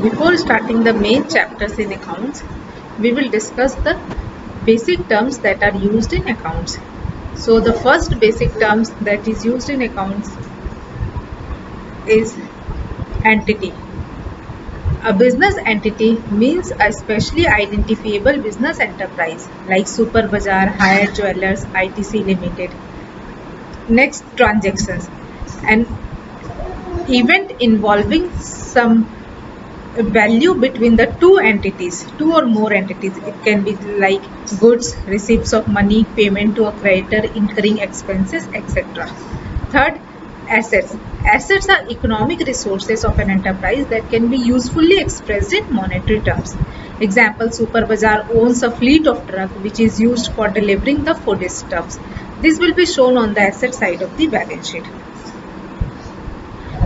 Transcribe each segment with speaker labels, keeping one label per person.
Speaker 1: Before starting the main chapters in accounts, we will discuss the basic terms that are used in accounts. So the first basic terms that is used in accounts is entity. A business entity means a specially identifiable business enterprise like Super Bazaar, Hyatt Jewelers, ITC Limited. Next, transactions. An event involving some value between the two or more entities. It can be like goods, receipts of money, payment to a creditor, incurring expenses, etc. Third, assets. Assets are economic resources of an enterprise that can be usefully expressed in monetary terms. Example, Super Bazaar owns a fleet of trucks which is used for delivering the foodstuffs. This will be shown on the asset side of the balance sheet.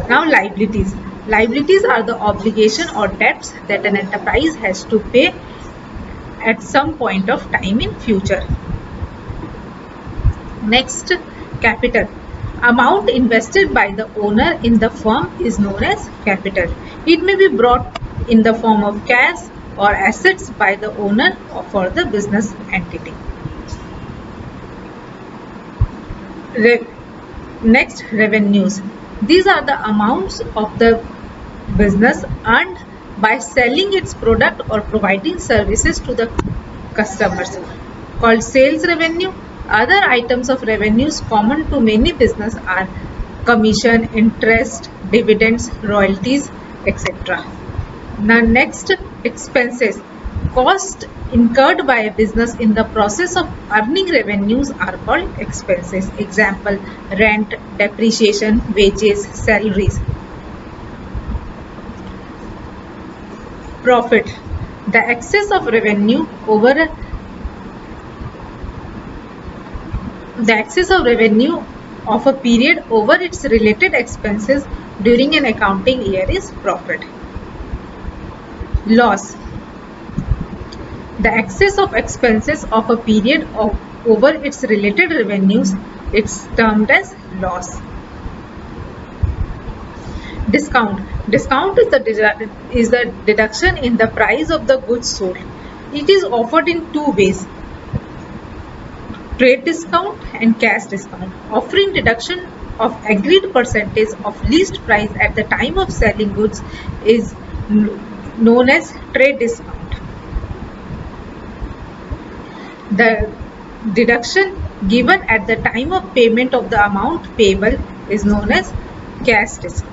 Speaker 1: Now, liabilities. Liabilities are the obligation or debts that an enterprise has to pay at some point of time in future. Next, capital. Amount invested by the owner in the firm is known as capital. It may be brought in the form of cash or assets by the owner for the business entity. Next, revenues. These are the amounts of the business earned by selling its product or providing services to the customers, called sales revenue. Other items of revenues common to many business are commission, interest, dividends, royalties, etc. Now next, expenses. Cost incurred by a business in the process of earning revenues are called expenses. Example, rent, depreciation, wages, salaries. Profit. The excess of revenue of a period over its related expenses during an accounting year is profit. Loss. The excess of expenses of a period over its related revenues is termed as loss. Discount. Discount is the deduction in the price of the goods sold. It is offered in two ways: trade discount and cash discount. Offering deduction of agreed percentage of list price at the time of selling goods is known as trade discount. The deduction given at the time of payment of the amount payable is known as cash discount.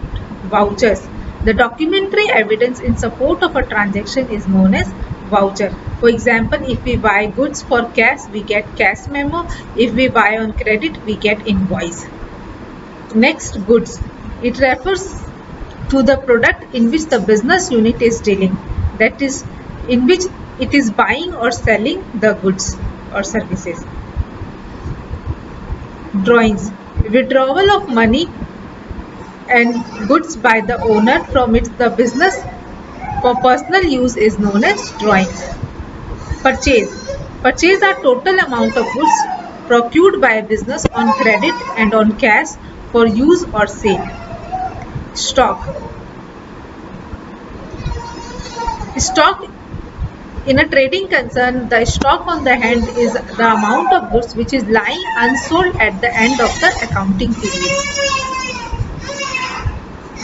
Speaker 1: Vouchers. The documentary evidence in support of a transaction is known as voucher. For example, if we buy goods for cash, we get cash memo. If we buy on credit, we get invoice. Next, goods. It refers to the product in which the business unit is dealing, that is, in which it is buying or selling the goods or services. Drawings. Withdrawal of money and goods by the owner from the business for personal use is known as drawings. Purchase. Purchase are total amount of goods procured by a business on credit and on cash for use or sale. Stock. Stock. In a trading concern, the stock on the hand is the amount of goods which is lying unsold at the end of the accounting period.